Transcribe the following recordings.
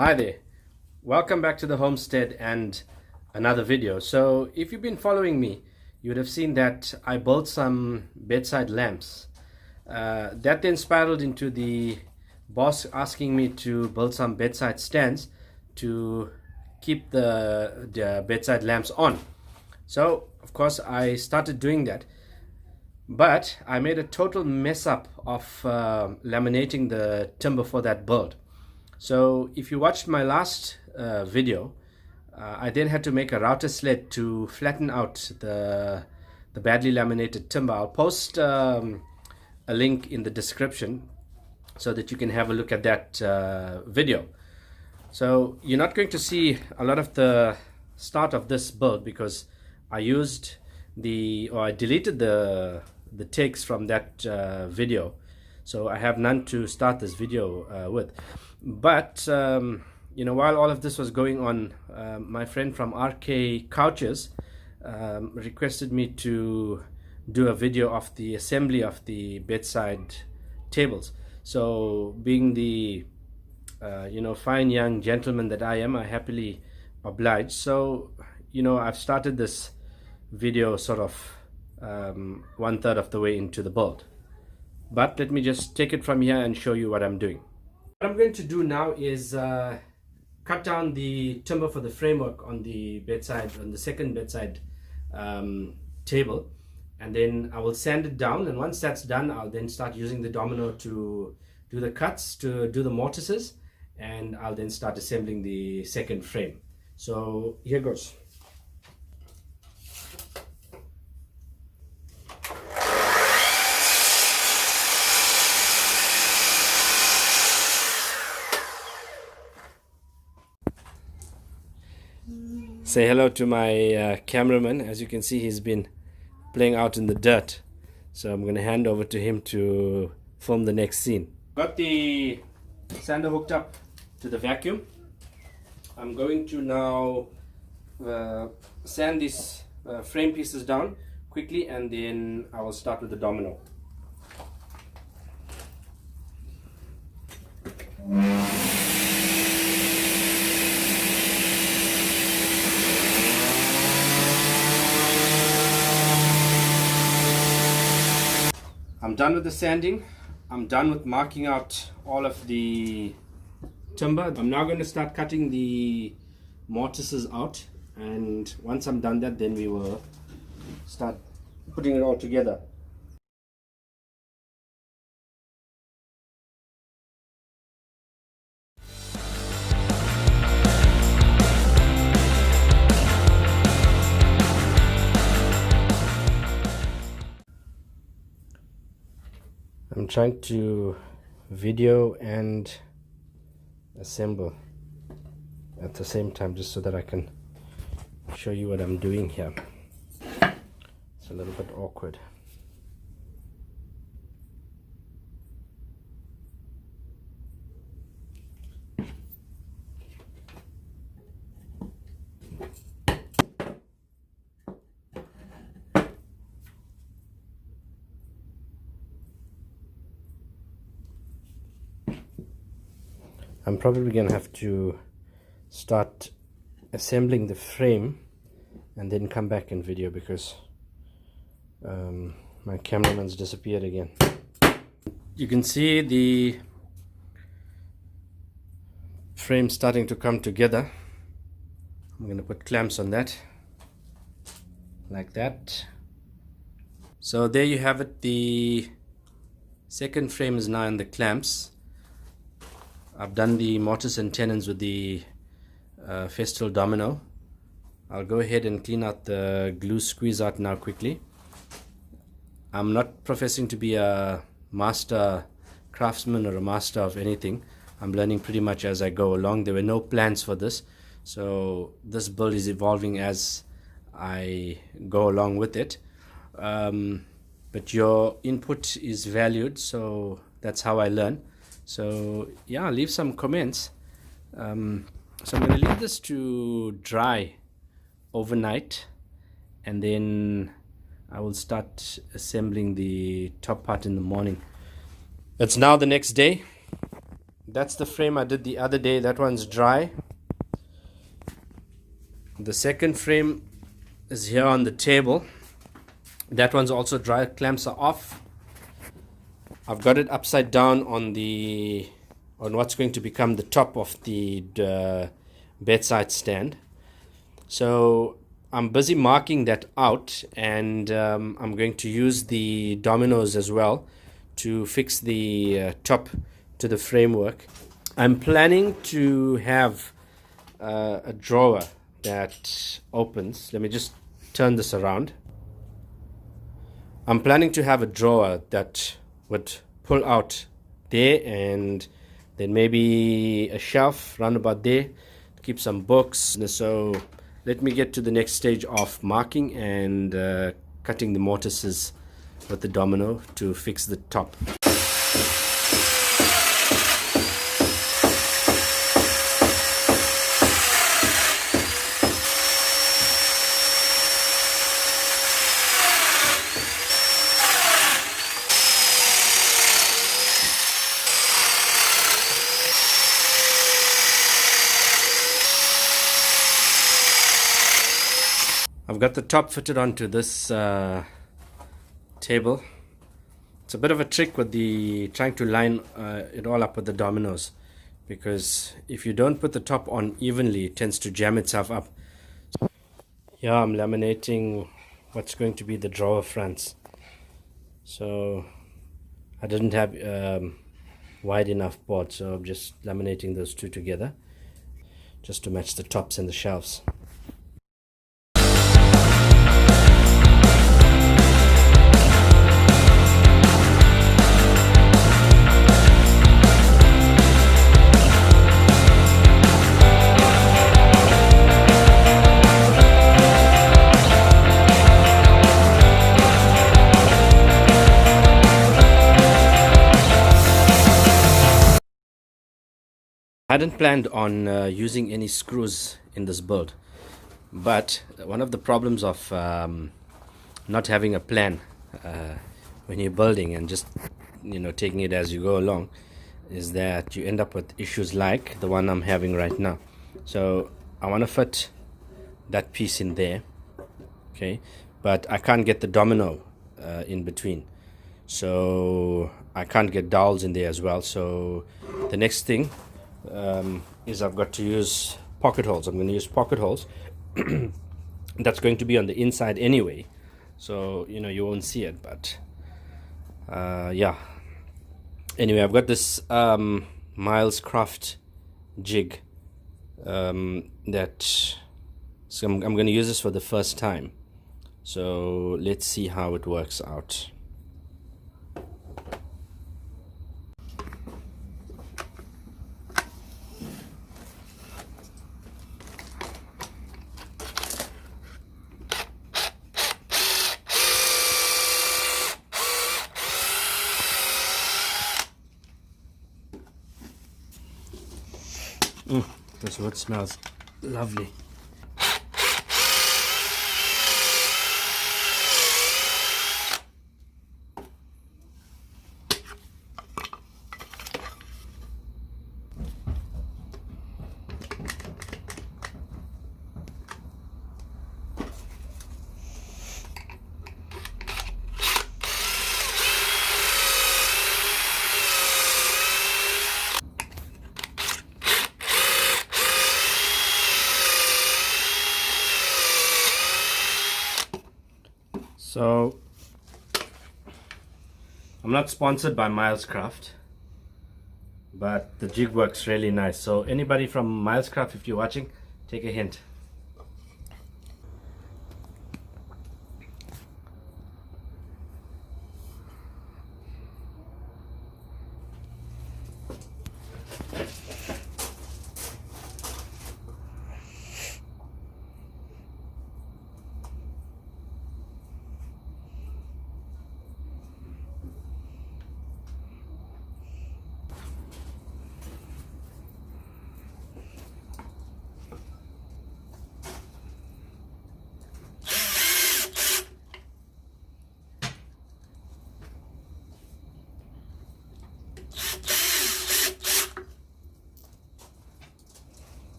Hi there, welcome back to the homestead and another video. So if you've been following me, you would have seen that I built some bedside lamps. That then spiraled into the boss asking me to build some bedside stands to keep the bedside lamps on. So of course I started doing that, but I made a total mess up of laminating the timber for that build. So if you watched my last video, I then had to make a router sled to flatten out the badly laminated timber. I'll post a link in the description so that you can have a look at that video. So you're not going to see a lot of the start of this build because I deleted the takes from that video, so I have none to start this video with. But while all of this was going on, my friend from RK Couches requested me to do a video of the assembly of the bedside tables. So being the fine young gentleman that I am, I happily obliged. So I've started this video sort of 1/3 of the way into the build, but let me just take it from here and show you what I'm doing. What I'm going to do now is cut down the timber for the framework on the bedside, on the second bedside table, and then I will sand it down, and once that's done I'll then start using the domino to do the cuts, to do the mortises, and I'll then start assembling the second frame. So here goes. Say hello to my cameraman. As you can see, he's been playing out in the dirt, so I'm going to hand over to him to film the next scene. Got the sander hooked up to the vacuum. I'm going to now sand these frame pieces down quickly, and then I will start with the domino. I'm done with the sanding. I'm done with marking out all of the timber. I'm now going to start cutting the mortises out, and once I'm done that, then we will start putting it all together. I'm trying to video and assemble at the same time, just so that I can show you what I'm doing here. It's a little bit awkward. I'm probably gonna have to start assembling the frame and then come back in video because my cameraman's disappeared again. You can see the frame starting to come together. I'm gonna put clamps on that like that. So there you have it. The second frame is now in the clamps. I've done the mortise and tenons with the Festool domino. I'll go ahead and clean out the glue squeeze out now quickly. I'm not professing to be a master craftsman or a master of anything. I'm learning pretty much as I go along. There were no plans for this, so this build is evolving as I go along with it. But your input is valued, so that's how I learn. So yeah, leave some comments. So I'm going to leave this to dry overnight, and then I will start assembling the top part in the morning. It's now the next day. That's the frame I did the other day. That one's dry. The second frame is here on the table. That one's also dry. Clamps are off. I've got it upside down on what's going to become the top of the bedside stand. So I'm busy marking that out, and I'm going to use the dominoes as well to fix the top to the framework. I'm planning to have a drawer that opens. Let me just turn this around. I'm planning to have a drawer that would pull out there, and then maybe a shelf round about there to keep some books. So let me get to the next stage of marking and cutting the mortises with the domino to fix the top. I've got the top fitted onto this table. It's a bit of a trick with trying to line it all up with the dominoes, because if you don't put the top on evenly, it tends to jam itself up. Yeah, I'm laminating what's going to be the drawer fronts. So I didn't have wide enough board, so I'm just laminating those two together just to match the tops and the shelves. I hadn't planned on using any screws in this build, but one of the problems of not having a plan when you're building and just taking it as you go along is that you end up with issues like the one I'm having right now. So I want to fit that piece in there, okay, but I can't get the domino in between, so I can't get dowels in there as well. So the next thing is I've got to use pocket holes. I'm going to use pocket holes. That's going to be on the inside anyway, so you won't see it, but yeah. Anyway, I've got this Miles Craft jig that so I'm going to use this for the first time, so let's see how it works out. This wood smells lovely. So I'm not sponsored by Miles Craft, but the jig works really nice. So anybody from Miles Craft, if you're watching, take a hint.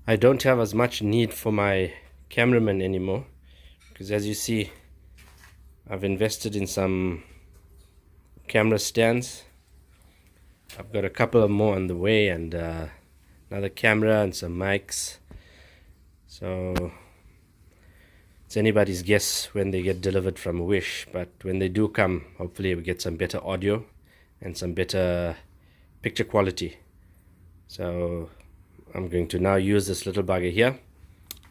I don't have as much need for my cameraman anymore, because as you see, I've invested in some camera stands. I've got a couple of more on the way, and another camera and some mics. So it's anybody's guess when they get delivered from Wish, but when they do come, hopefully we get some better audio and some better picture quality. So I'm going to now use this little bugger here.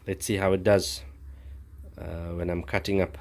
Let's see how it does when I'm cutting up.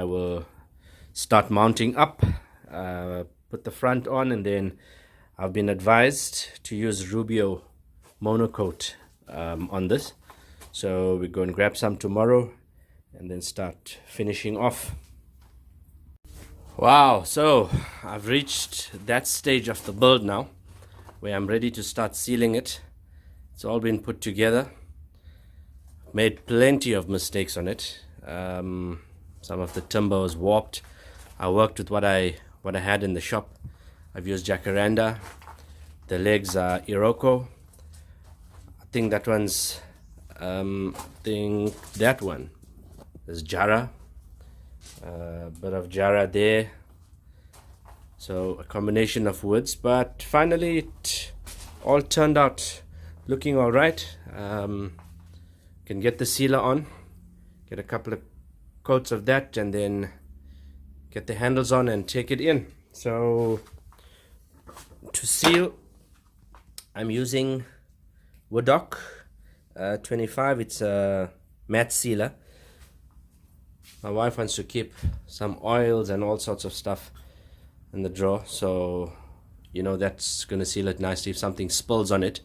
I will start mounting up, put the front on, and then I've been advised to use Rubio monocoat on this. So we're going to grab some tomorrow and then start finishing off. Wow, so I've reached that stage of the build now where I'm ready to start sealing it. It's all been put together. Made plenty of mistakes on it. Some of the timber was warped. I worked with what I had in the shop. I've used Jacaranda. The legs are Iroko. I think that one's that one is Jarrah. Bit of Jarrah there. So a combination of woods, but finally it all turned out looking all right. Can get the sealer on, get a couple of coats of that, and then get the handles on and take it in. So to seal, I'm using Woodok 25. It's a matte sealer. My wife wants to keep some oils and all sorts of stuff in the drawer, so you know that's going to seal it nicely. If something spills on it,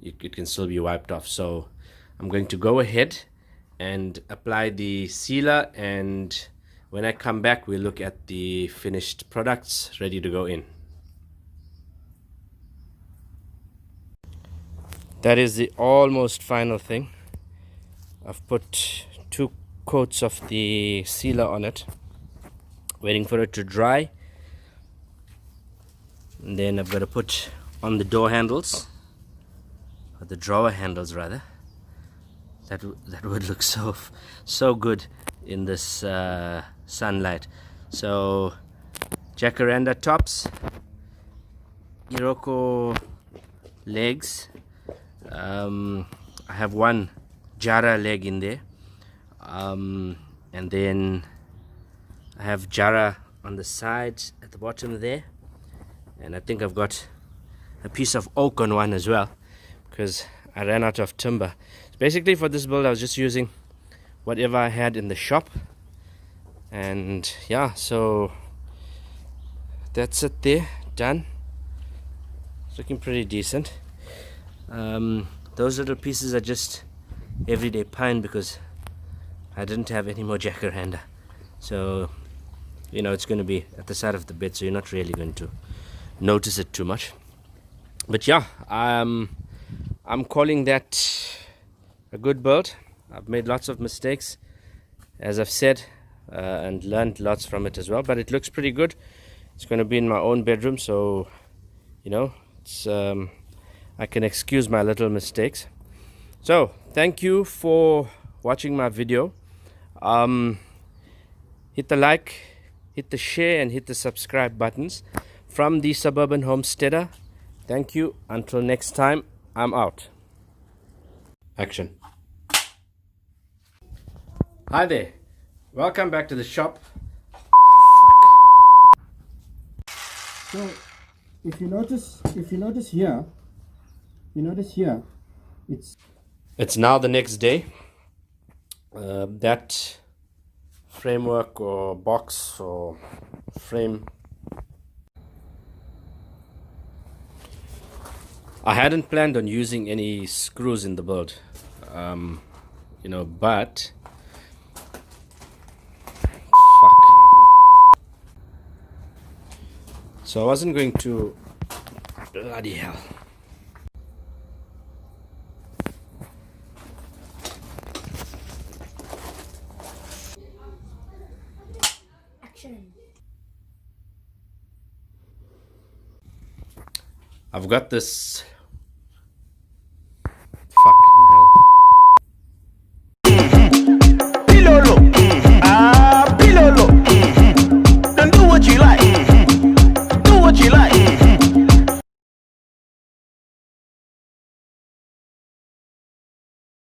it can still be wiped off. So I'm going to go ahead and apply the sealer, and when I come back we'll look at the finished products ready to go in. That is the almost final thing. I've put 2 coats of the sealer on it, waiting for it to dry, and then I've got to put on the door handles, or the drawer handles rather. That would look so good in this sunlight. So Jacaranda tops, Iroko legs. I have one Jarrah leg in there, and then I have Jarrah on the side at the bottom there, and I think I've got a piece of oak on one as well because I ran out of timber. Basically for this build I was just using whatever I had in the shop, and yeah, so that's it there, done. It's looking pretty decent. Those little pieces are just everyday pine because I didn't have any more Jacaranda, so you know it's going to be at the side of the bed, so you're not really going to notice it too much. But yeah, I'm calling that a good build. I've made lots of mistakes, as I've said, and learned lots from it as well, but it looks pretty good. It's going to be in my own bedroom, so you know it's I can excuse my little mistakes. So thank you for watching my video. Hit the like, hit the share and hit the subscribe buttons. From the Suburban Homesteader, thank you. Until next time, I'm out. Action. Hi there. Welcome back to the shop. So if you notice here, It's now the next day. That framework or box or frame, I hadn't planned on using any screws in the build, but fuck. So I wasn't going to. Bloody hell. I've got this